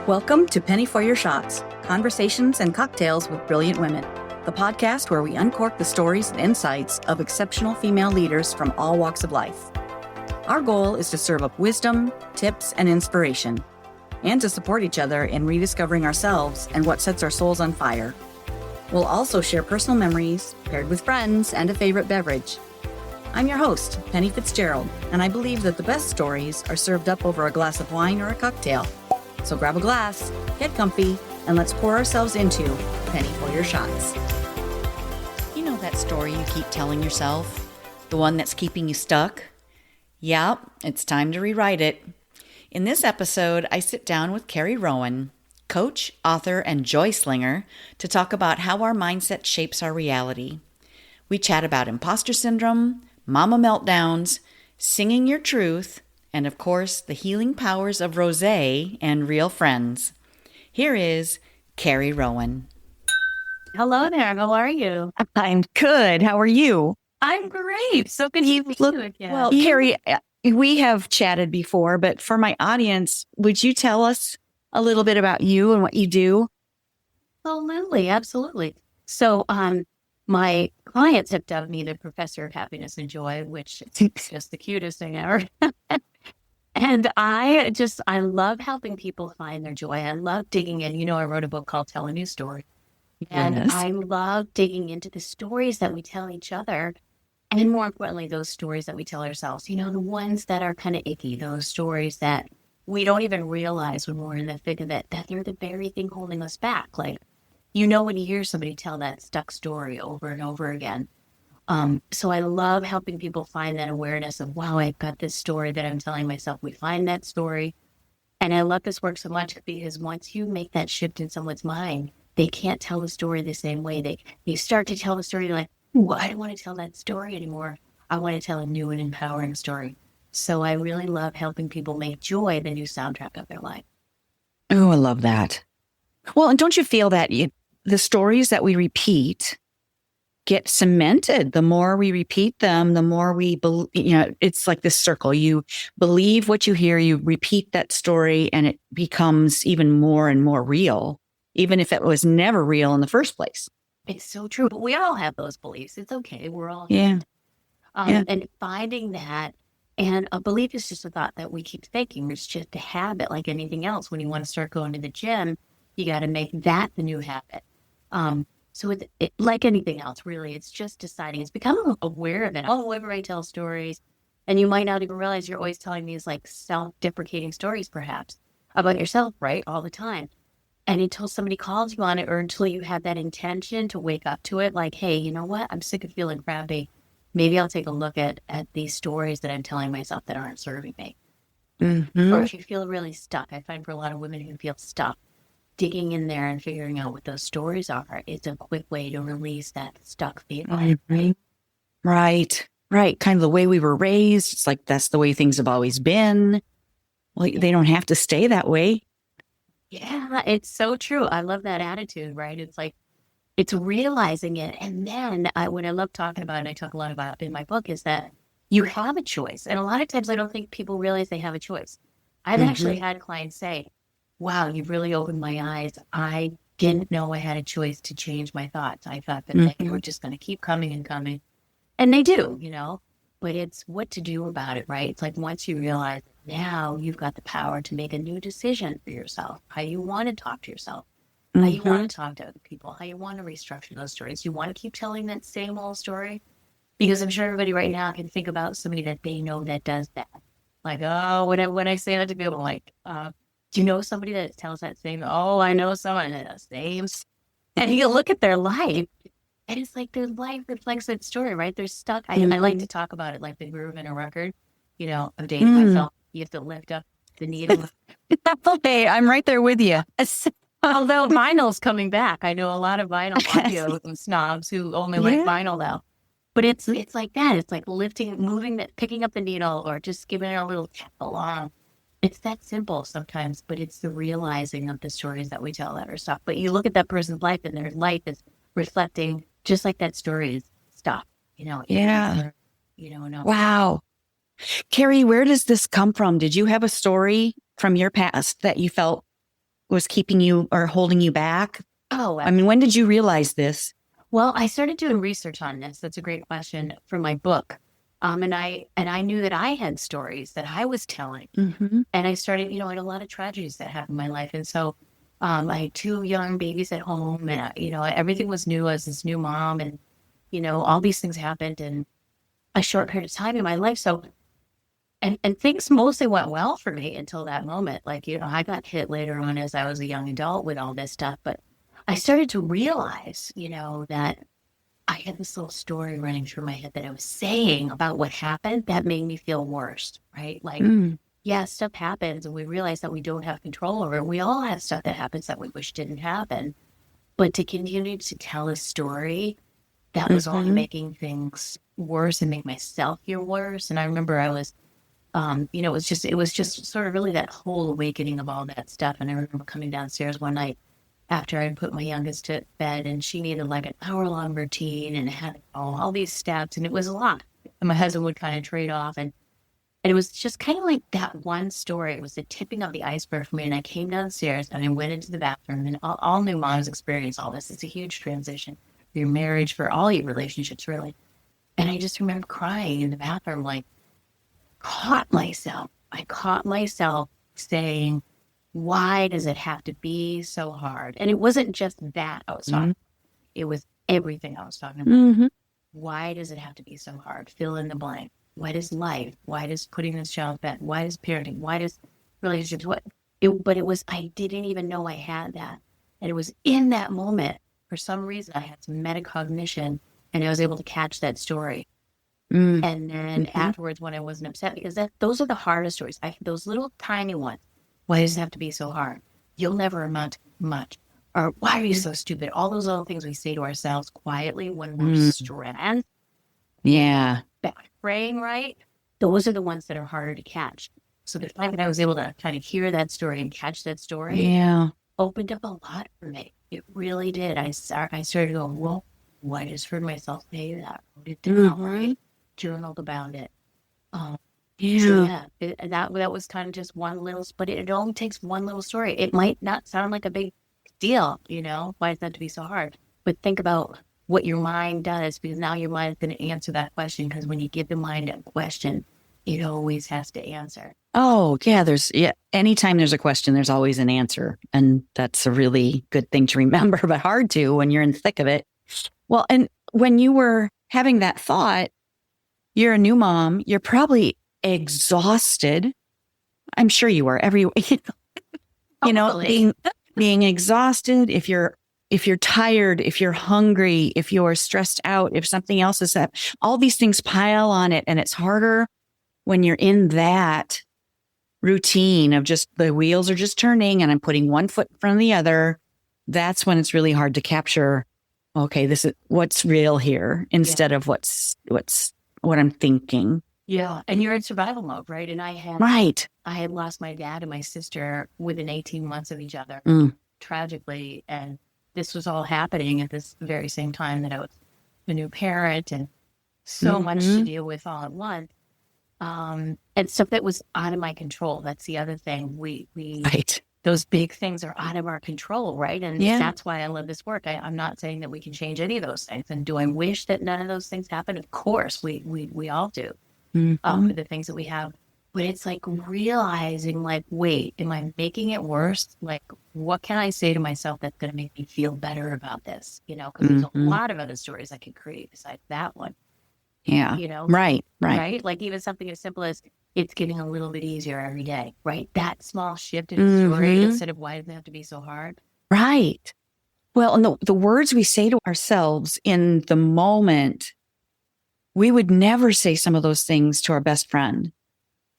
Welcome to Penny for Your Shots, Conversations and Cocktails with Brilliant Women, the podcast where we uncork the stories and insights of exceptional female leaders from all walks of life. Our goal is to serve up wisdom, tips, and inspiration, and to support each other in rediscovering ourselves and what sets our souls on fire. We'll also share personal memories, paired with friends and a favorite beverage. I'm your host, Penny Fitzgerald, and I believe that the best stories are served up over a glass of wine or a cocktail. So grab a glass, get comfy, and let's pour ourselves into Penny for Your Shots. You know that story you keep telling yourself? The one that's keeping you stuck? Yeah, it's time to rewrite it. In this episode, I sit down with Carrie Rowan, coach, author, and joy slinger, to talk about how our mindset shapes our reality. We chat about imposter syndrome, mama meltdowns, singing your truth, and of course, the healing powers of Rosé and real friends. Here is Carrie Rowan. Hello there. How are you? I'm good. How are you? I'm great. So good to meet you again. Well, Carrie, we have chatted before, but for my audience, would you tell us a little bit about you and what you do? Absolutely. Absolutely. So, my clients have dubbed me the professor of happiness and joy, which is just the cutest thing ever. And I love helping people find their joy. I love digging in. You know, I wrote a book called Tell a New Story. And Yes. I love digging into the stories that we tell each other. And more importantly, those stories that we tell ourselves, you know, the ones that are kind of icky, those stories that we don't even realize when we're in the thick of it, that they're the very thing holding us back. Like, you know, when you hear somebody tell that stuck story over and over again. So I love helping people find that awareness of, wow, I've got this story that I'm telling myself. We find that story. And I love this work so much because once you make that shift in someone's mind, they can't tell the story the same way. You start to tell the story, you're like, ooh, I don't want to tell that story anymore. I want to tell a new and empowering story. So I really love helping people make joy the new soundtrack of their life. Oh, I love that. Well, and don't you feel that the stories that we repeat get cemented? The more we repeat them, the more we believe, it's like this circle. You believe what you hear, you repeat that story, and it becomes even more and more real, even if it was never real in the first place. It's so true. But we all have those beliefs. It's okay. We're all Yeah. And finding that, and a belief is just a thought that we keep thinking. It's just a habit like anything else. When you want to start going to the gym, you got to make that the new habit. So it, like anything else, really, it's just deciding. It's becoming aware of it. Oh, everybody tells stories. And you might not even realize you're always telling these like self-deprecating stories, perhaps, about yourself, right? All the time. And until somebody calls you on it, or until you have that intention to wake up to it, like, hey, you know what? I'm sick of feeling crappy. Maybe I'll take a look at these stories that I'm telling myself that aren't serving me. Mm-hmm. Or if you feel really stuck, I find for a lot of women who feel stuck, digging in there and figuring out what those stories are is a quick way to release that stuck feeling. Right. Kind of the way we were raised. It's like, that's the way things have always been. Well, they don't have to stay that way. Yeah, it's so true. I love that attitude, right? It's like, it's realizing it. And then what I love talking about, and I talk a lot about in my book, is that you have a choice. And a lot of times I don't think people realize they have a choice. I've actually had clients say, wow, you've really opened my eyes. I didn't know I had a choice to change my thoughts. I thought that they were just going to keep coming and coming. And they do, you know, but it's what to do about it, right? It's like once you realize now you've got the power to make a new decision for yourself, how you want to talk to yourself, how you want to talk to other people, how you want to restructure those stories. You want to keep telling that same old story? Because I'm sure everybody right now can think about somebody that they know that does that. Like, oh, when I say that to people, like, do you know somebody that tells that same? Oh, I know someone that does the same. And you look at their life, and it's like their life reflects that story, right? They're stuck. I like to talk about it like the groove in a record. You know, I'm dating myself. You have to lift up the needle. Hey, I'm right there with you. Although vinyl's coming back. I know a lot of vinyl audio snobs who only like vinyl now. But it's like that. It's like picking up the needle, or just giving it a little tap along. It's that simple sometimes, but it's the realizing of the stories that we tell that are stuff. But you look at that person's life, and their life is reflecting just like that story is stuff, you know. Yeah. No. Wow. Carrie, where does this come from? Did you have a story from your past that you felt was keeping you or holding you back? Oh, I mean, when did you realize this? well, I started doing research on this. That's a great question for my book. And I knew that I had stories that I was telling. Mm-hmm. And I started, I had a lot of tragedies that happened in my life. And so I had two young babies at home, and, everything was new as this new mom. And, all these things happened in a short period of time in my life. So, and things mostly went well for me until that moment. Like, I got hit later on as I was a young adult with all this stuff. But I started to realize, that I had this little story running through my head that I was saying about what happened that made me feel worse, right? Like, yeah, stuff happens and we realize that we don't have control over it. We all have stuff that happens that we wish didn't happen. But to continue to tell a story that was only making things worse and make myself feel worse. And I remember I was, it was just sort of really that whole awakening of all that stuff. And I remember coming downstairs one night after I put my youngest to bed, and she needed like an hour-long routine and had all these steps, and it was a lot. And my husband would kind of trade off, and it was just kind of like that one story. It was the tipping of the iceberg for me. And I came downstairs and I went into the bathroom, and all new moms experience all this. It's a huge transition for your marriage, for all your relationships, really. And I just remember crying in the bathroom, like, I caught myself saying, why does it have to be so hard? And it wasn't just that I was talking about. It was everything I was talking about. Why does it have to be so hard? Fill in the blank. Why does life? Why does putting this child to bed? Why does parenting? Why does relationships? But it was, I didn't even know I had that. And it was in that moment, for some reason, I had some metacognition and I was able to catch that story. And then afterwards, when I wasn't upset, because those are the hardest stories. Those little tiny ones. Why does it have to be so hard? You'll never amount to much. Or why are you so stupid? All those little things we say to ourselves quietly when we're stressed. Yeah. Praying, right? Those are the ones that are harder to catch. So the fact that I was able to kind of hear that story and catch that story opened up a lot for me. It really did. I started to go, whoa, I just heard myself say that. Wrote it down, right? Journaled about it. That was kind of just one little, but it only takes one little story. It might not sound like a big deal, why does that have to be so hard? But think about what your mind does, because now your mind is going to answer that question, because when you give the mind a question, it always has to answer. Oh, yeah. Anytime there's a question, there's always an answer. And that's a really good thing to remember, but hard to when you're in the thick of it. Well, and when you were having that thought, you're a new mom, you're probably exhausted. I'm sure you were being exhausted. If you're tired, if you're hungry, if you're stressed out, if something else is up, all these things pile on it. And it's harder when you're in that routine of just the wheels are just turning and I'm putting one foot in front of the other. That's when it's really hard to capture, okay, this is what's real here instead of what I'm thinking. Yeah. And you're in survival mode, right? And I had lost my dad and my sister within 18 months of each other, tragically. And this was all happening at this very same time that I was a new parent, and so much to deal with all at once. And stuff that was out of my control. That's the other thing. Those big things are out of our control, right? And that's why I love this work. I'm not saying that we can change any of those things. And do I wish that none of those things happen? Of course, we all do. The things that we have. But it's like realizing, like, wait, am I making it worse? Like, what can I say to myself that's going to make me feel better about this? Because there's a lot of other stories I could create besides that one. Yeah. Right. Like even something as simple as it's getting a little bit easier every day, right? That small shift in the story instead of why does it have to be so hard? Right. Well, and the words we say to ourselves in the moment, we would never say some of those things to our best friend.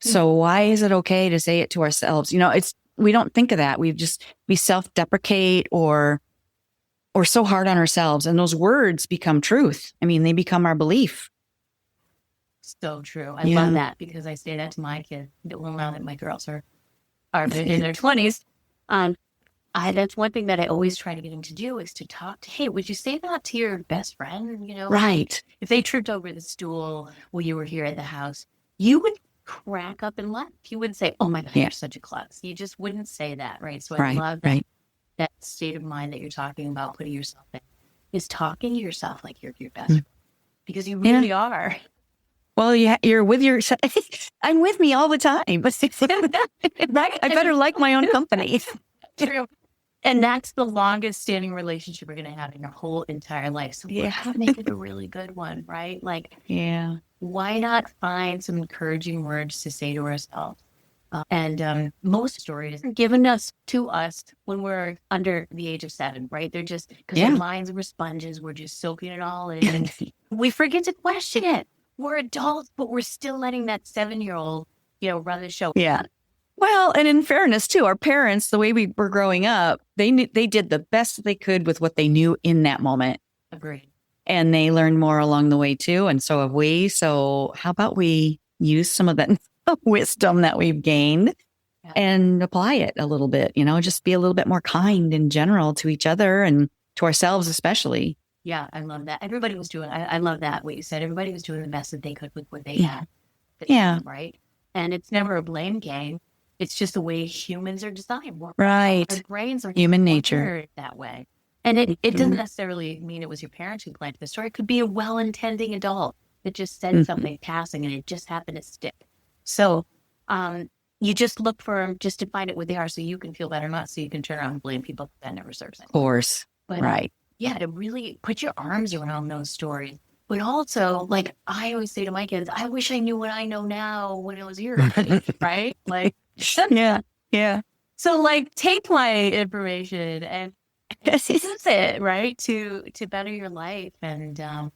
So why is it okay to say it to ourselves? We don't think of that. We self-deprecate or so hard on ourselves, and those words become truth. I mean, they become our belief. So true. I love that, because I say that to my kids. Well, now that my girls are in their 20s, that's one thing that I always try to get them to do is to talk to, hey, would you say that to your best friend? Right. If they tripped over the stool while you were here at the house, you would crack up and laugh. You wouldn't say, oh my God, you're such a klutz. You just wouldn't say that, right? So I love that state of mind that you're talking about, putting yourself in, is talking to yourself like you're your best friend, because you really are. Well, you're with yourself. I'm with me all the time. Right? I better like my own company. True. And that's the longest standing relationship you're going to have in your whole entire life. So we have to make it a really good one, right? Like, why not find some encouraging words to say to ourselves? And most stories are given to us when we're under the age of 7, right? They're just, because our minds were sponges. We're just soaking it all in. And we forget to question it. We're adults, but we're still letting that 7-year-old, run the show. Yeah. Well, and in fairness, too, our parents, the way we were growing up, they did the best they could with what they knew in that moment. Agreed. And they learned more along the way, too. And so have we. So how about we use some of that wisdom that we've gained and apply it a little bit, just be a little bit more kind in general to each other and to ourselves, especially. Yeah, I love that. Everybody was doing, I love that, what you said. Everybody was doing the best that they could with what they had. Right. And it's never a blame game. It's just the way humans are designed. Right. Our brains are human nature that way. And it doesn't necessarily mean it was your parents who planted the story. It could be a well-intending adult that just said something passing and it just happened to stick. So you just look for them just to find out what they are so you can feel better, not so you can turn around and blame people. That never serves anyone. Of course. But, right. To really put your arms around those stories. But also, like I always say to my kids, I wish I knew what I know now when I was your age, right? Like, yeah. So, like, take my information and use it, right, to better your life, and to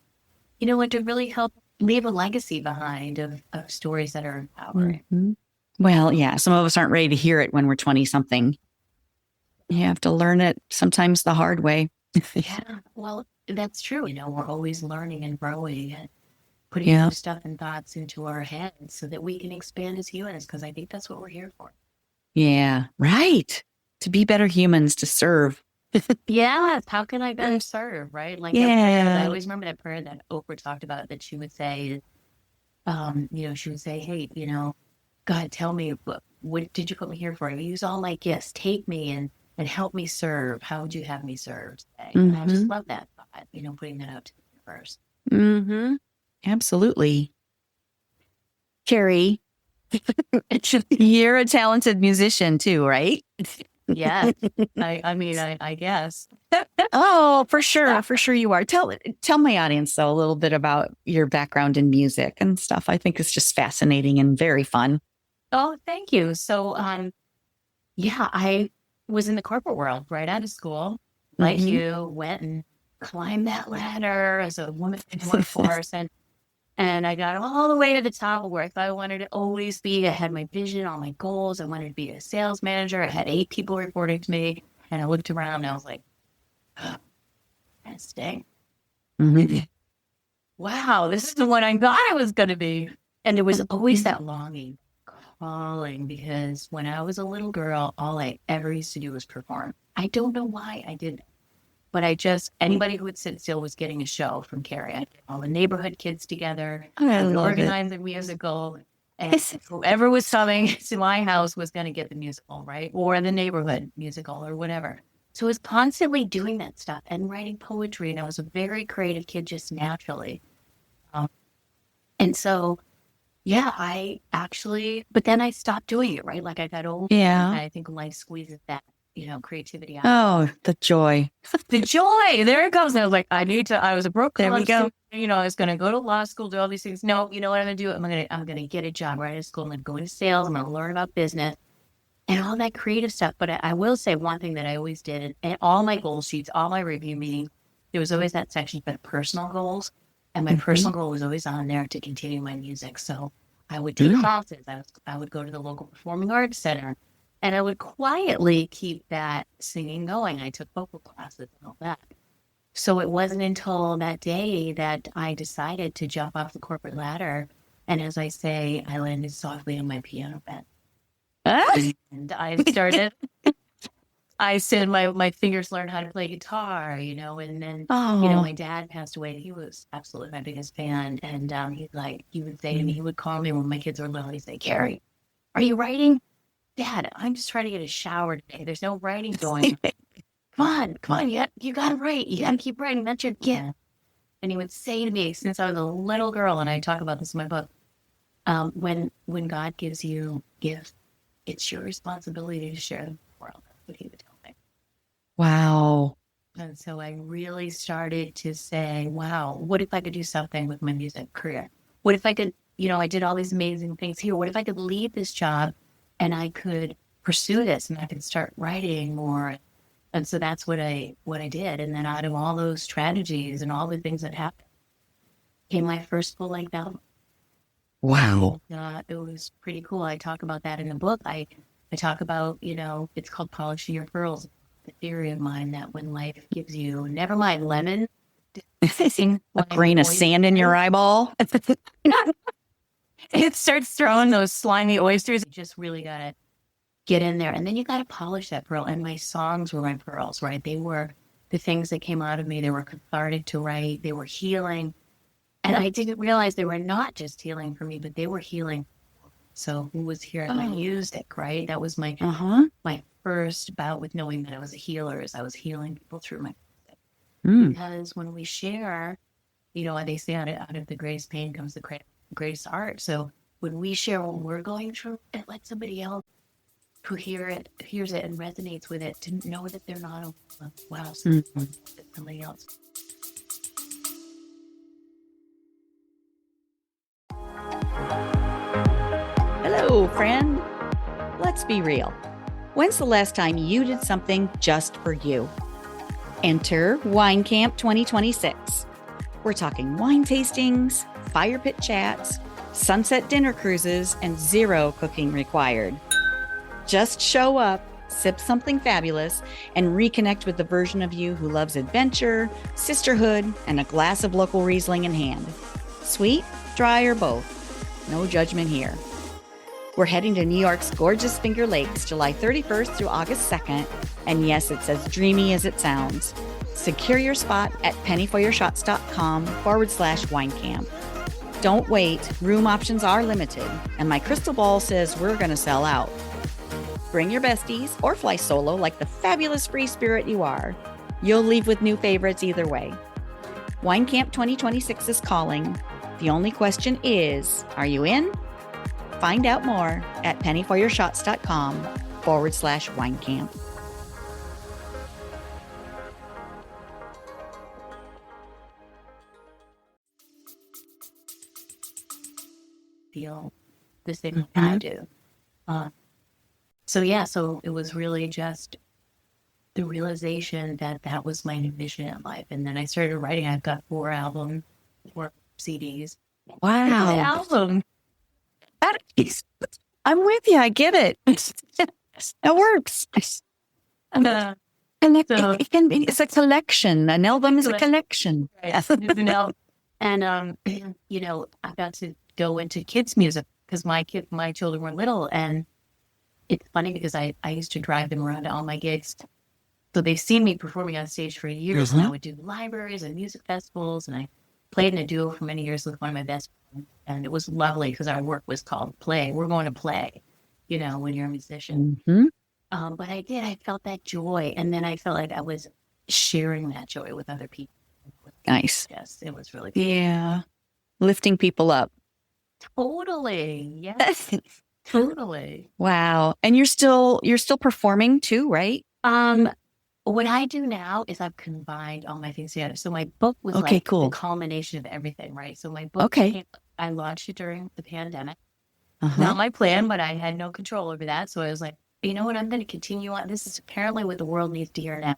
really help leave a legacy behind of stories that are empowering. Mm-hmm. Well, some of us aren't ready to hear it when we're 20-something. You have to learn it sometimes the hard way. Well, that's true. We're always learning and growing and putting new stuff and thoughts into our heads so that we can expand as humans, because I think that's what we're here for. Yeah, right. To be better humans, to serve. How can I better serve, right? Like, I always remember that prayer that Oprah talked about, that she would say, she would say, hey, God, tell me, what did you put me here for? Use all my gifts. Take me and help me serve. How would you have me serve today? And I just love that thought, putting that out to the universe. Mm-hmm. Absolutely. Carrie, you're a talented musician too, right? Yeah. I guess. Oh, for sure. For sure you are. Tell my audience, though, a little bit about your background in music and stuff. I think it's just fascinating and very fun. Oh, thank you. So, I was in the corporate world right out of school. Like you, went and climbed that ladder as a woman in the workforce. And I got all the way to the top of where I thought I wanted to always be. I had my vision, all my goals. I wanted to be a sales manager. I had 8 people reporting to me. And I looked around and I was like, that's dang. Wow, this is the one I thought I was going to be. And there was always that longing, calling, because when I was a little girl, all I ever used to do was perform. I don't know why I did it. But anybody who would sit still was getting a show from Carrie. I'd get all the neighborhood kids together. I would organize a musical. And whoever was coming to my house was going to get the musical, right? Or the neighborhood musical or whatever. So I was constantly doing that stuff and writing poetry. And I was a very creative kid just naturally. And so, but then I stopped doing it, right? Like I got older. Yeah. And I think life squeezes that, creativity out. Oh, the joy. The joy. There it goes. And I was like, I was a broke There we go. Student, I was going to go to law school, do all these things. No, you know what I'm going to do? I'm going to get a job right out of school. I'm going to go into sales. I'm going to learn about business and all that creative stuff. But I will say one thing that I always did, and all my goal sheets, all my review meetings, there was always that section for personal goals. And my personal goal was always on there to continue my music. So I would take classes. I would go to the local performing arts center. And I would quietly keep that singing going. I took vocal classes and all that. So it wasn't until that day that I decided to jump off the corporate ladder. And as I say, I landed softly on my piano bed. And I I said my fingers learned how to play guitar, and then, Oh. my dad passed away. He was absolutely my biggest fan. And he would say to me, he would call me when my kids were little. He'd say, Carrie, are you writing? Dad, I'm just trying to get a shower today. There's no writing going on. Come on, you got to write. You got to keep writing. That's your gift. And he would say to me, since I was a little girl, and I talk about this in my book, when God gives you gifts, it's your responsibility to share them with the world. That's what he would tell me. Wow. And so I really started to say, wow, what if I could do something with my music career? What if I could, I did all these amazing things here. What if I could leave this job and I could pursue this and I could start writing more? And so that's what I did. And then out of all those strategies and all the things that happened, came my first full-length album. Wow. It was pretty cool. I talk about that in the book. I talk about, it's called Polishing Your Pearls. The theory of mine that when life gives you, never mind lemon, a grain of sand in your eyeball. It starts throwing those slimy oysters. You just really got to get in there. And then you got to polish that pearl. And my songs were my pearls, right? They were the things that came out of me. They were cathartic to write. They were healing. And I didn't realize they were not just healing for me, but they were healing. So who was hearing my music, right? That was my my first bout with knowing that I was a healer, as I was healing people through my music. Because when we share, they say out of the greatest pain comes the greatest art. So when we share what we're going through, it lets somebody else who hears it and resonates with it to know that they're not alone. Wow, somebody else. Hello, friend. Let's be real. When's the last time you did something just for you? Enter Wine Camp 2026. We're talking wine tastings, fire pit chats, sunset dinner cruises, and zero cooking required. Just show up, sip something fabulous, and reconnect with the version of you who loves adventure, sisterhood, and a glass of local Riesling in hand. Sweet, dry, or both. No judgment here. We're heading to New York's gorgeous Finger Lakes, July 31st through August 2nd. And yes, it's as dreamy as it sounds. Secure your spot at pennyforyourshots.com/winecamp. Don't wait. Room options are limited. And my crystal ball says we're going to sell out. Bring your besties or fly solo like the fabulous free spirit you are. You'll leave with new favorites either way. Wine Camp 2026 is calling. The only question is, are you in? Find out more at pennyforyourshots.com/winecamp. Feel the same I do. So it was really just the realization that was my new mission in life. And then I started writing. I've got 4 albums, 4 CDs. Wow. Album. I'm with you. I get it. It works. It's a collection. An album is a collection. Right. It's an album. And, I got to go into kids' music because my children were little. And it's funny because I used to drive them around to all my gigs. So they've seen me performing on stage for years. And I would do libraries and music festivals. And I played in a duo for many years with one of my best friends. And it was lovely because our work was called Play. We're going to play, when you're a musician. But I felt that joy. And then I felt like I was sharing that joy with other people. Nice. Yes, it was really good. Yeah. Lifting people up. Totally. Yes. Totally. Wow. And you're still performing too, right? What I do now is I've combined all my things together. So my book was cool. The culmination of everything, right? So my book, I launched it during the pandemic. Not my plan, but I had no control over that. So I was like, you know what? I'm going to continue on. This is apparently what the world needs to hear now.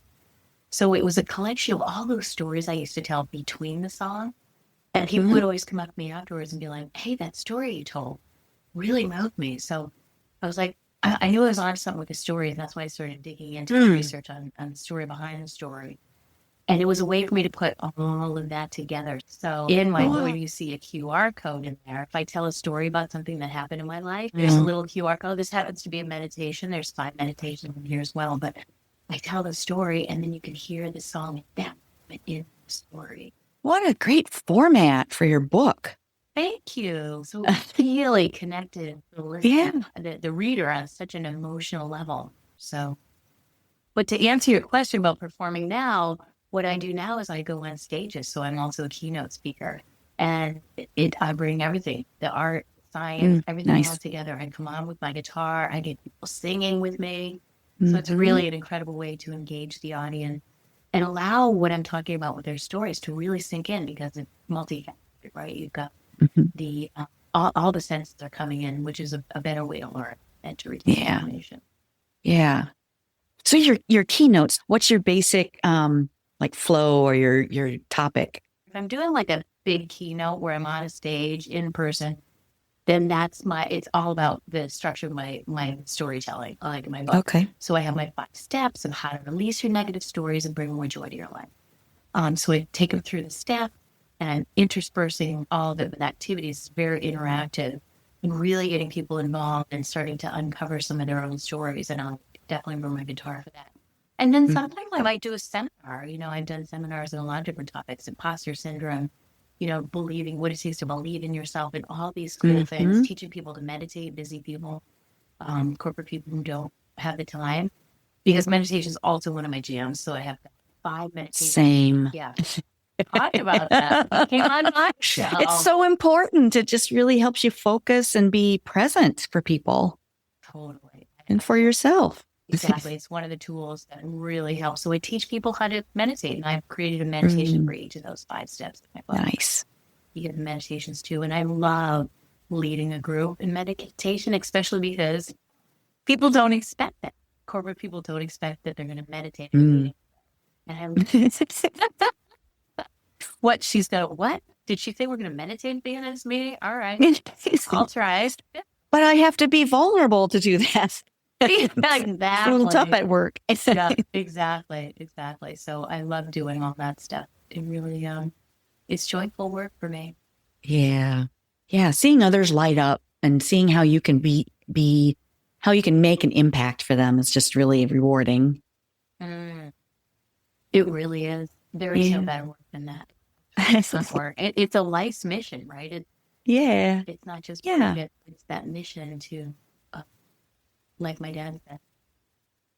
So it was a collection of all those stories I used to tell between the song. And people would always come up to me afterwards and be like, hey, that story you told really moved me. So I was like, I knew I was on something with the story. And that's why I started digging into the research on the story behind the story. And it was a way for me to put all of that together. So in my book, you see a QR code in there. If I tell a story about something that happened in my life, there's a little QR code. This happens to be a meditation. There's 5 meditations in here as well. But I tell the story, and then you can hear the song that in the story. What a great format for your book. Thank you. So really connected to the listener, the reader on such an emotional level. So, but to answer your question about performing now, what I do now is I go on stages. So I'm also a keynote speaker, and I bring everything, the art, science, everything all together. I come on with my guitar. I get people singing with me. So it's really an incredible way to engage the audience and allow what I'm talking about with their stories to really sink in, because it's multi-faceted, right? You've got the all the senses are coming in, which is a better way to learn and to retain information. Yeah. So your keynotes, what's your basic like flow or your topic? If I'm doing like a big keynote where I'm on a stage in person, then it's all about the structure of my storytelling, like my book. Okay. So I have my 5 steps of how to release your negative stories and bring more joy to your life. So I take them through the steps, and I'm interspersing all of it with activities, very interactive, and really getting people involved and starting to uncover some of their own stories. And I'll definitely bring my guitar for that. And then sometimes I might do a seminar. I've done seminars on a lot of different topics: imposter syndrome, believing what it takes to believe in yourself, and all these cool things, teaching people to meditate, busy people, corporate people who don't have the time, because meditation is also one of my jams. So I have 5 meditations. Same. Yeah. Talk about that. Came on my show. It's so important. It just really helps you focus and be present for people. Totally. And for yourself. Exactly. It's one of the tools that really helps. So I teach people how to meditate, and I've created a meditation for each of those 5 steps. Nice. You get the meditations too. And I love leading a group in meditation, especially because people don't expect that. Corporate people don't expect that they're going to meditate. And what? She's going, what? Did she say we're going to meditate at the end of this meeting? All right. I'll try. But I have to be vulnerable to do that. Exactly. It's a little tough at work. Exactly. So I love doing all that stuff. It really, it's joyful work for me. Yeah. Yeah. Seeing others light up and seeing how you can how you can make an impact for them is just really rewarding. It really is. There is no better work than that. It's a life's mission, right? It's not just it's that mission to, like my dad said.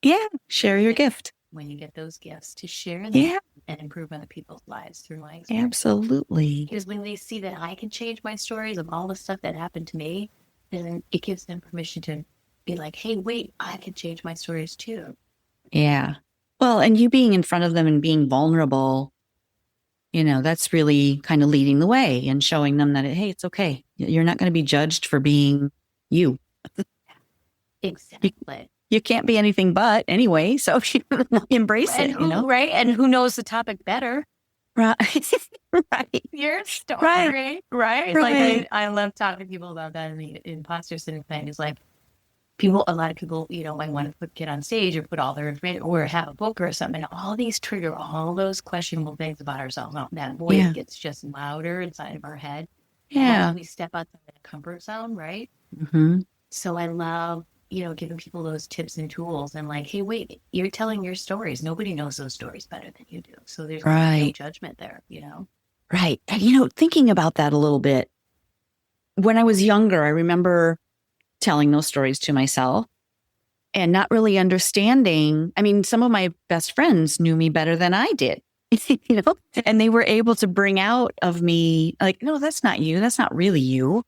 Yeah. Share your gift. When you get those gifts, to share them and improve other people's lives through my experience. Absolutely. Because when they see that I can change my stories of all the stuff that happened to me, then it gives them permission to be like, hey, wait, I can change my stories too. Yeah. Well, and you being in front of them and being vulnerable, that's really kind of leading the way and showing them that, hey, it's okay. You're not going to be judged for being you. Exactly. You can't be anything but anyway, so embrace it, Right? And who knows the topic better? Right. Right. Your story. Right. Like I love talking to people about that. And the imposter syndrome thing is like, a lot of people, might want to get on stage or put all their information or have a book or something. And all these trigger all those questionable things about ourselves. That voice gets just louder inside of our head. Yeah. We step outside that comfort zone, right? Mm-hmm. So I love, giving people those tips and tools and like, hey, wait, you're telling your stories. Nobody knows those stories better than you do. So there's no judgment there, Right. Thinking about that a little bit. When I was younger, I remember telling those stories to myself and not really understanding. I mean, some of my best friends knew me better than I did, and they were able to bring out of me like, no, that's not you. That's not really you.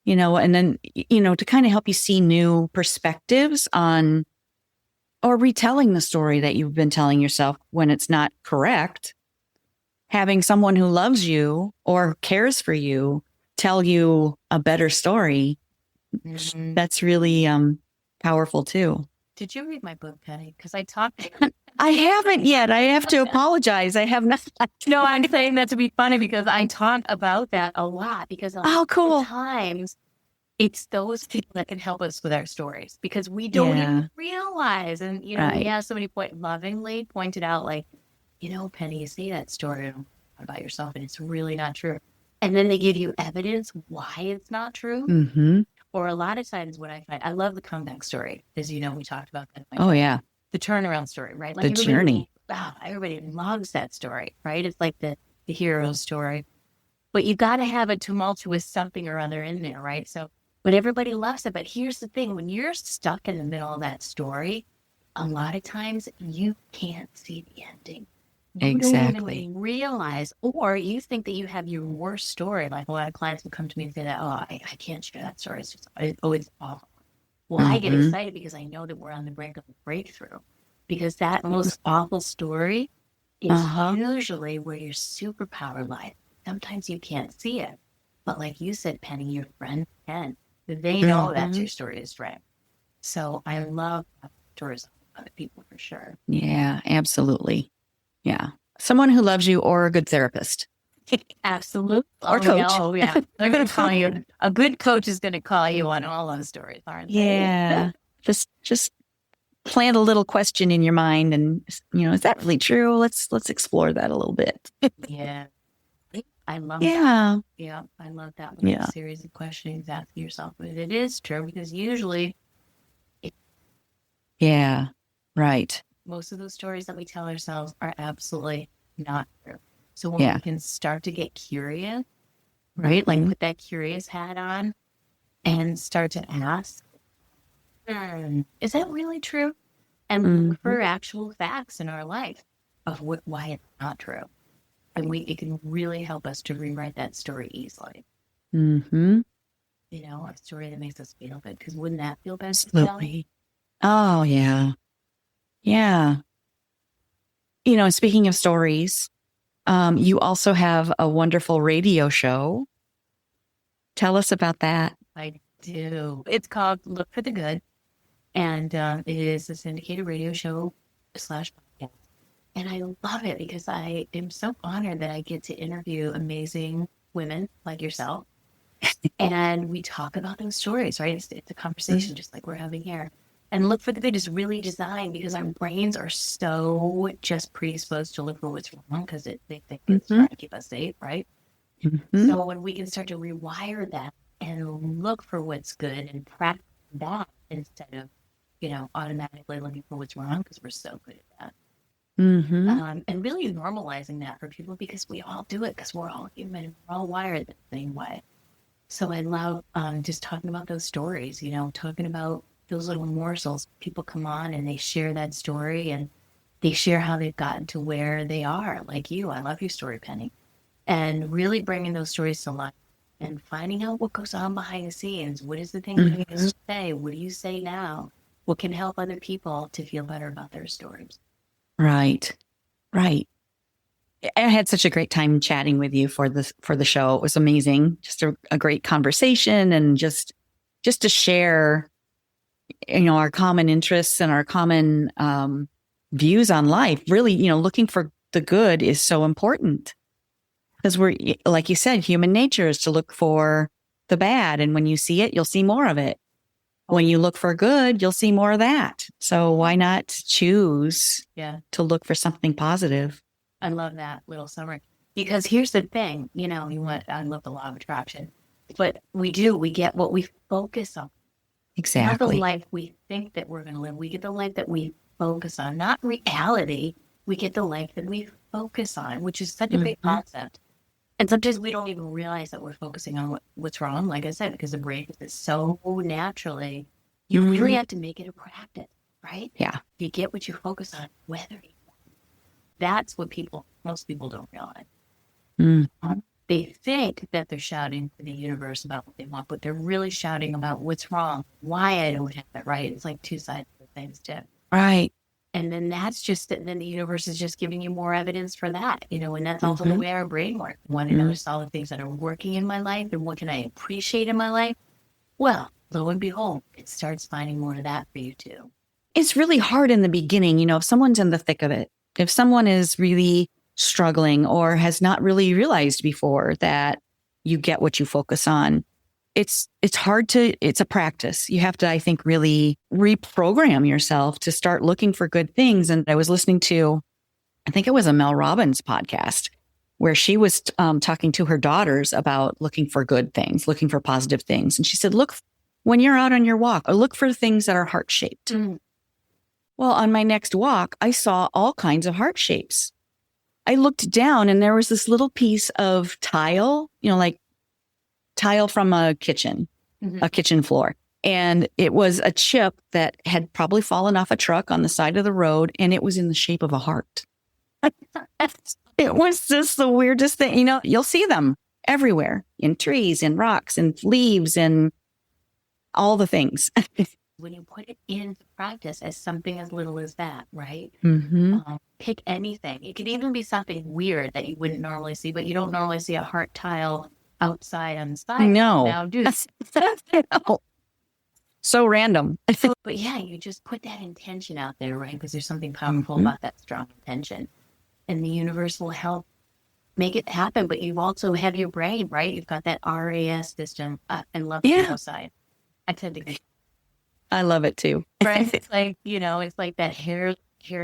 And then, to kind of help you see new perspectives on or retelling the story that you've been telling yourself when it's not correct. Having someone who loves you or cares for you tell you a better story. That's really powerful too. Did you read my book, Penny? Because I talked. I haven't yet. I have to apologize. I have not. No, I'm saying that to be funny because I talk about that a lot. Because cool. Times it's those people that can help us with our stories because we don't even realize. And we have somebody lovingly pointed out, like, Penny, you say that story about yourself, and it's really not true. And then they give you evidence why it's not true. Mm-hmm. Or a lot of times what I find, I love the comeback story, as we talked about that. Oh, yeah. the turnaround story, right? The journey. Wow, everybody loves that story, right? It's like the hero story. But you got to have a tumultuous something or other in there, right? So, but everybody loves it. But here's the thing. When you're stuck in the middle of that story, a lot of times you can't see the ending. You don't even realize, or you think that you have your worst story. Like a lot of clients will come to me and say that, oh, I can't share that story. It's awful. Well, I get excited because I know that we're on the brink of a breakthrough, because that most awful story is usually where your superpower lies. Sometimes you can't see it, but like you said, Penny, your friend can. They know that's your story is strength. So I love stories of other people for sure. Yeah, absolutely. Yeah. Someone who loves you, or a good therapist. Absolutely. Or coach. Oh, yeah. They're going to call you. A good coach is going to call you on all those stories, aren't they? Yeah. Just plant a little question in your mind, and is that really true? Let's explore that a little bit. Yeah. I love that. Yeah. I love that little series of questionings asking yourself. But it is true, because usually right. most of those stories that we tell ourselves are absolutely not true. So when we can start to get curious, right? Like put that curious hat on and start to ask, is that really true? And look for actual facts in our life of why it's not true. And it can really help us to rewrite that story easily. Mm-hmm. A story that makes us feel good. Because wouldn't that feel better? Absolutely. Oh, yeah. Yeah. Speaking of stories, you also have a wonderful radio show. Tell us about that. I do. It's called Look for the Good. And it is a syndicated radio show / podcast. And I love it because I am so honored that I get to interview amazing women like yourself. And we talk about those stories, right? It's a conversation just like we're having here. And Look for the Good is really designed because our brains are so just predisposed to look for what's wrong because they think it's trying to keep us safe, right? So when we can start to rewire that and look for what's good and practice that instead of, automatically looking for what's wrong, because we're so good at that. And really normalizing that for people, because we all do it, because we're all human and we're all wired the same way. So I love just talking about those stories, talking about those little morsels. People come on and they share that story, and they share how they've gotten to where they are, like you. I love your story, Penny. And really bringing those stories to life and finding out what goes on behind the scenes. What is the thing you used to say? What do you say now? What can help other people to feel better about their stories? Right. I had such a great time chatting with you for the show. It was amazing. Just a great conversation, and just to share, our common interests and our common views on life. Really, looking for the good is so important, because we're, like you said, human nature is to look for the bad, and when you see it, you'll see more of it. When you look for good, you'll see more of that. So why not choose to look for something positive? I love that little summary, because here's the thing, I love the law of attraction, but we get what we focus on. Exactly. Not the life we think that we're going to live. We get the life that we focus on, not reality. We get the life that we focus on, which is such a big concept. And sometimes we don't even realize that we're focusing on what's wrong, like I said, because the brain is so naturally. You really have to make it a practice, right? Yeah. You get what you focus on, whether you want. That's what most people don't realize. They think that they're shouting to the universe about what they want, but they're really shouting about what's wrong, why I don't have it right. It's like two sides of the same stick. Right. And then then the universe is just giving you more evidence for that, and that's also the way our brain works. I want to notice all the things that are working in my life, and what can I appreciate in my life? Well, lo and behold, it starts finding more of that for you too. It's really hard in the beginning, if someone's in the thick of it, if someone is really struggling or has not really realized before that you get what you focus on. It's a practice. You have to, I think, really reprogram yourself to start looking for good things. And I was listening to, I think it was a Mel Robbins podcast, where she was talking to her daughters about looking for good things, looking for positive things. And she said, look, when you're out on your walk, look for things that are heart-shaped. Well, on my next walk, I saw all kinds of heart shapes. I looked down and there was this little piece of tile, like tile from a kitchen floor. And it was a chip that had probably fallen off a truck on the side of the road, and it was in the shape of a heart. It was just the weirdest thing. You'll see them everywhere, in trees, in rocks, in leaves, and all the things. When you put it into practice as something as little as that, right? Pick anything. It could even be something weird that you wouldn't normally see, but you don't normally see a heart tile outside on the side. No. Now, dude. So random. But yeah, you just put that intention out there, right? Because there's something powerful about that strong intention. And the universe will help make it happen. But you also have your brain, right? You've got that RAS system. I love the neuroscience. I tend to... I love it too. Right? It's like, it's like that hair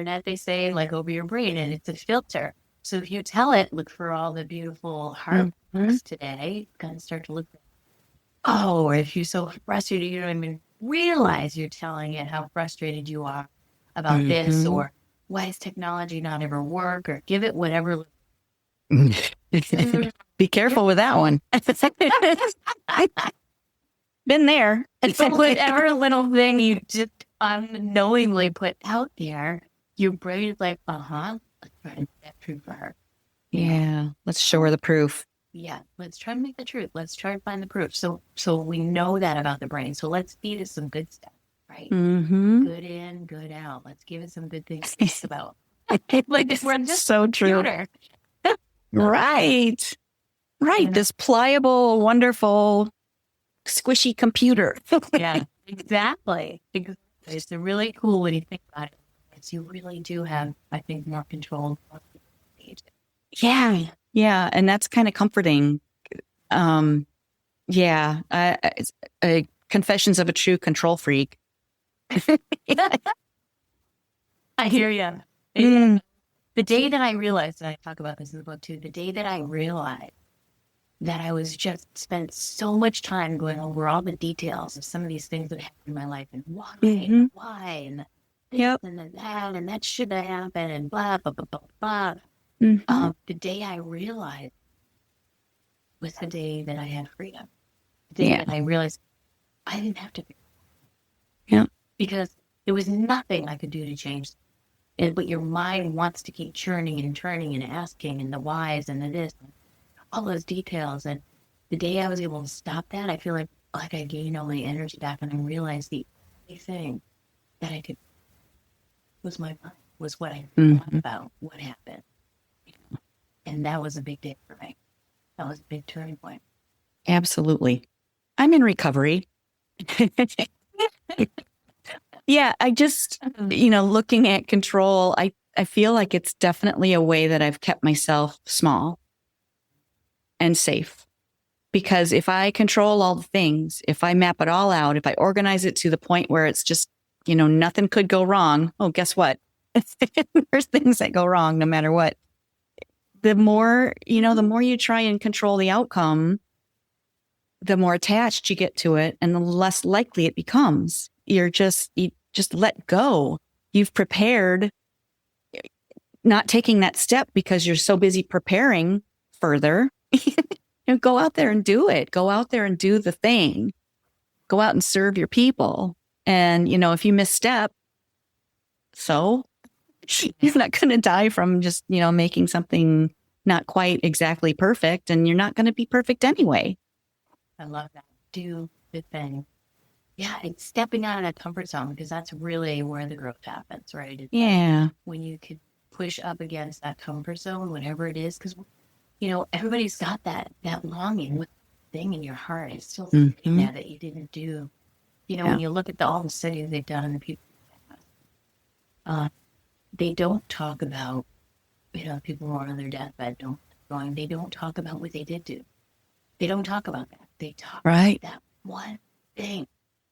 net, they say, like over your brain, and it's a filter. So if you tell it, look for all the beautiful heart today, it's going to start to look. Oh, or if you're so frustrated, you don't even realize you're telling it how frustrated you are about this, or why does technology not ever work, or give it whatever. Be careful with that one. Been there. So whatever little thing you just unknowingly put out there, your brain is like, let's try to make that true for her. Yeah, let's show her the proof. Yeah, let's try to make the truth. Let's try to find the proof. So we know that about the brain. So let's feed it some good stuff, right? Good in, good out. Let's give it some good things to think about. Like we're just so true. Right. This pliable, wonderful, squishy computer. Yeah, exactly. It's really cool when you think about it. Because you really do have, I think, more control. Yeah. And that's kind of comforting. Confessions of a True Control Freak. I hear you. The day that I realized, and I talk about this in the book too, the day that I realized that I was just spent so much time going over all the details of some of these things that happened in my life, and why, and this, and that, and that should have happened, and blah, blah, blah, blah, blah. The day I realized was the day that I had freedom. The day that I realized I didn't have to. Because there was nothing I could do to change. But your mind wants to keep churning and turning and asking, and the whys and the this, and all those details. And the day I was able to stop that, I feel like I gained all my energy back, and I realized the only thing that I could was my mind, was what I thought about what happened. And that was a big day for me. That was a big turning point. Absolutely. I'm in recovery. Yeah, I just, looking at control, I feel like it's definitely a way that I've kept myself small and safe. Because if I control all the things, if I map it all out, if I organize it to the point where it's just, nothing could go wrong. Oh, guess what? There's things that go wrong no matter what. The more you try and control the outcome, the more attached you get to it and the less likely it becomes. You just let go. You've prepared, not taking that step because you're so busy preparing further. Go out there and do it. Go out there and do the thing. Go out and serve your people. And, if you misstep, so you're not going to die from just, making something not quite exactly perfect. And you're not going to be perfect anyway. I love that. Do the thing. Yeah, it's stepping out of that comfort zone, because that's really where the growth happens, right? It's like when you could push up against that comfort zone, whatever it is, because, everybody's got that longing with thing in your heart. It's still something that you didn't do. When you look at all the studies they've done and the people, they don't talk about, people who are on their deathbed they don't talk about what they did do. They don't talk about that. They talk about that one thing.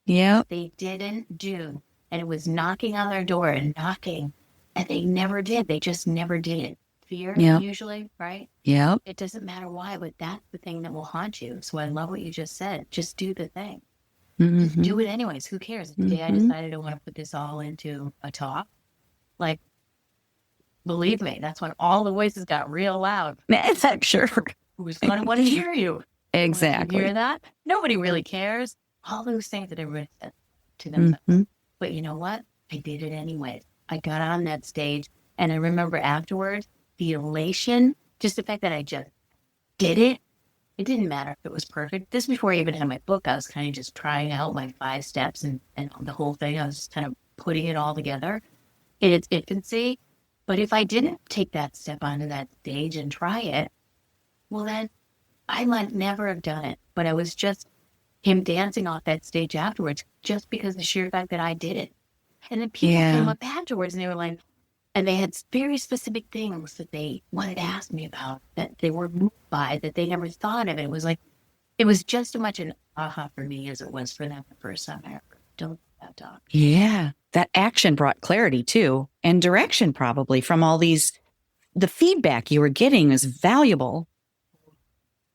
Yeah. They didn't do. And it was knocking on their door and knocking. And they never did. They just never did it. Fear, usually, right? Yeah. It doesn't matter why, but that's the thing that will haunt you. So I love what you just said. Just do the thing. Just do it anyways. Who cares? The day I decided I want to put this all into a talk, Like, believe me, that's when all the voices got real loud. I'm sure. Who's going to want to hear you? Exactly. You hear that? Nobody really cares. All those things that everybody said to themselves. Mhm. But you know what? I did it anyway. I got on that stage, and I remember afterwards the elation, just the fact that I just did it. It didn't matter if it was perfect. This before I even had my book. I was kind of just trying out my 5 steps and the whole thing. I was just kind of putting it all together in its infancy. But if I didn't take that step onto that stage and try it, well, then I might never have done it. But I was just him dancing off that stage afterwards, just because the sheer fact that I did it. And then people came up afterwards and they were like, and they had very specific things that they wanted to ask me about, that they were moved by, that they never thought of. It was like, it was just as much an aha for me as it was for them the first time I ever done that talk. Yeah. That action brought clarity too, and direction probably from all these, the feedback you were getting was valuable.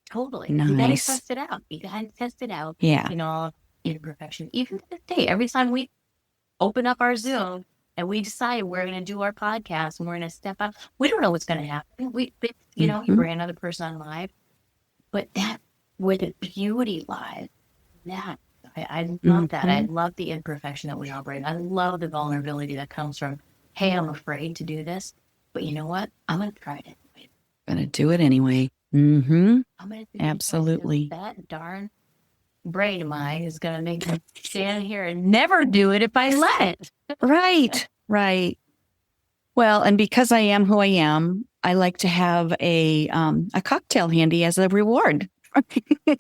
Totally. Nice. You gotta test it out. You gotta test it out. Yeah. You know, imperfection. Even to this day, every time we open up our Zoom and we decide we're going to do our podcast and we're going to step up, we don't know what's going to happen. You bring another person on live, but that where the beauty lies. That I love that. I love the imperfection that we operate. I love the vulnerability that comes from, hey, I'm afraid to do this, but you know what? I'm going to try it anyway. Gonna do it anyway. Mm-hmm. I'm going to Absolutely. That darn brain of mine is going to make me stand here and never do it if I let it. Right. Well, and because I am who I am, I like to have a cocktail handy as a reward.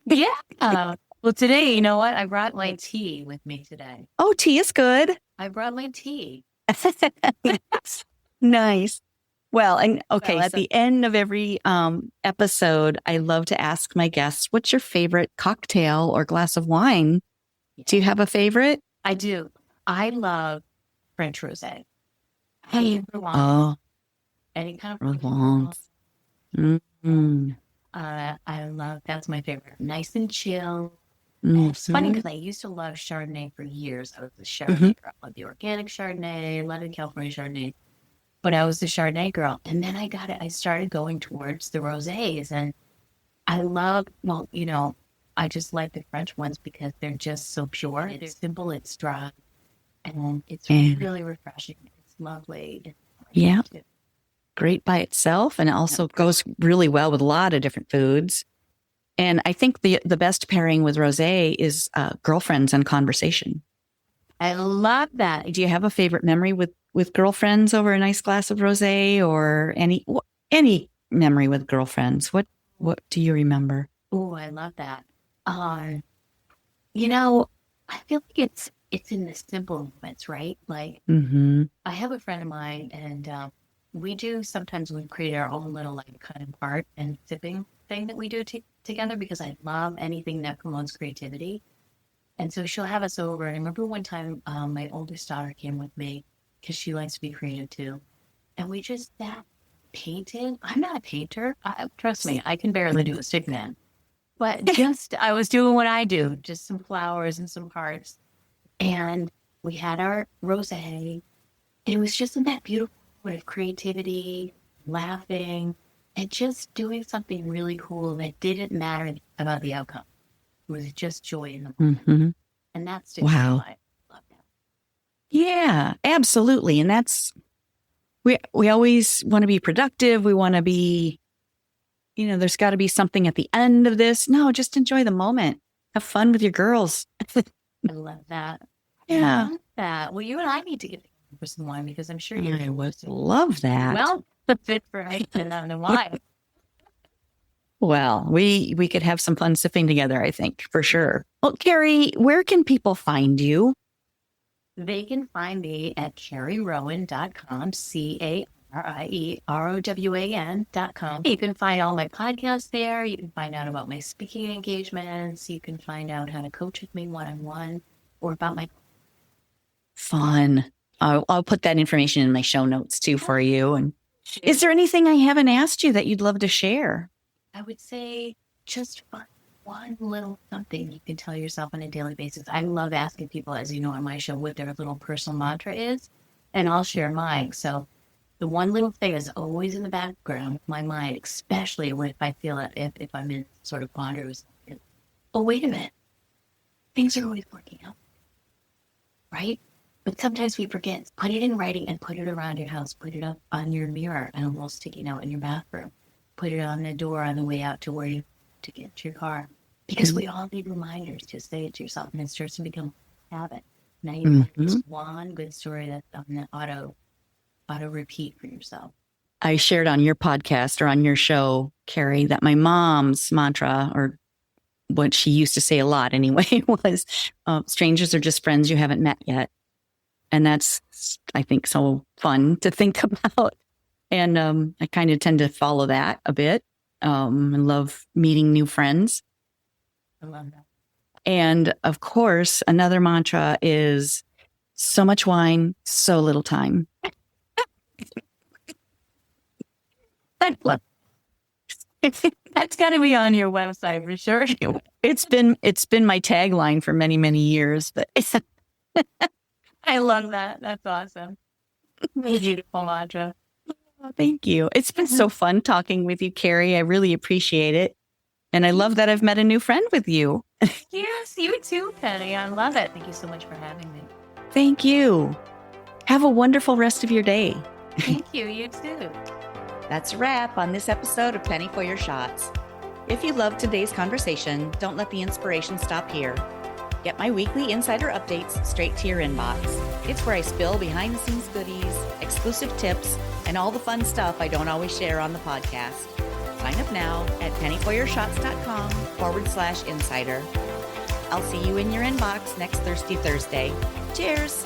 Yeah. Well, today, you know what? I brought my tea with me today. Oh, tea is good. I brought my tea. Nice. Well, and okay, Well, at the end of every episode, I love to ask my guests, what's your favorite cocktail or glass of wine? Yeah. Do you have a favorite? I do. I love French rosé. Hey, oh, any kind of Provence. Mm-hmm. I love, that's my favorite. Nice and chill. Mm-hmm. It's funny because I used to love Chardonnay for years. I was a Chardonnay girl. I love the organic Chardonnay, London, California Chardonnay. But I was the Chardonnay girl. And then I started going towards the rosés. And I love, I just like the French ones because they're just so pure. It's simple, it's dry, and it's really refreshing. It's lovely. Yeah. Great by itself, and it also goes really well with a lot of different foods. And I think the best pairing with rosé is girlfriends and conversation. I love that. Do you have a favorite memory with girlfriends over a nice glass of rosé, or any memory with girlfriends? What do you remember? Oh, I love that. I feel like it's in the simple moments, right? Like, I have a friend of mine, and we create our own little like kind of art and sipping thing that we do together because I love anything that promotes creativity. And so she'll have us over. And I remember one time my oldest daughter came with me because she likes to be creative too. And we just sat, painted. I'm not a painter. Trust me, I can barely do a stick man. But I was doing what I do, just some flowers and some hearts. And we had our rosé. And it was just in that beautiful moment of creativity, laughing, and just doing something really cool that didn't matter about the outcome. It was just joy in the moment. Mm-hmm. And that's just wow. I love that. Yeah, absolutely. And that's, we always want to be productive. We want to be, there's got to be something at the end of this. No, just enjoy the moment. Have fun with your girls. I love that. Yeah. I love that. Well, you and I need to get for some wine because I'm sure you would love that. Well, the fit for ice and on the wine. Well, we could have some fun sipping together, I think, for sure. Well, Carrie, where can people find you? They can find me at carrierowan.com, CarrieRowan.com. You can find all my podcasts there. You can find out about my speaking engagements. You can find out how to coach with me one-on-one or about my... Fun. I'll put that information in my show notes too for you. And is there anything I haven't asked you that you'd love to share? I would say just find one little something you can tell yourself on a daily basis. I love asking people, as you know, on my show, what their little personal mantra is. and I'll share mine. So the one little thing is always in the background of my mind, especially if I feel it, if I'm in sort of ponders. Oh, wait a minute. Things are always working out, right? But sometimes we forget. Put it in writing and put it around your house. Put it up on your mirror and a little sticky note in your bathroom. Put it on the door on the way out to where you to get to your car. Because we all need reminders to say it to yourself, and it starts to become a habit. Now you have this one good story that's on the auto repeat for yourself. I shared on your podcast or on your show, Carrie, that my mom's mantra, or what she used to say a lot anyway, was strangers are just friends you haven't met yet. And that's, I think, so fun to think about. And I kind of tend to follow that a bit. I love meeting new friends. I love that. And of course, another mantra is so much wine, so little time. That's got to be on your website for sure. It's been my tagline for many, many years, but I love that. That's awesome. Beautiful mantra. Oh, thank you. It's been so fun talking with you, Carrie. I really appreciate it. And I love that I've met a new friend with you. Yes, you too, Penny. I love it. Thank you so much for having me. Thank you. Have a wonderful rest of your day. Thank you. You too. That's a wrap on this episode of Penny for Your Shots. If you loved today's conversation, don't let the inspiration stop here. Get my weekly insider updates straight to your inbox. It's where I spill behind-the-scenes goodies, exclusive tips, and all the fun stuff I don't always share on the podcast. Sign up now at pennyforyourshots.com/insider. I'll see you in your inbox next Thirsty Thursday. Cheers!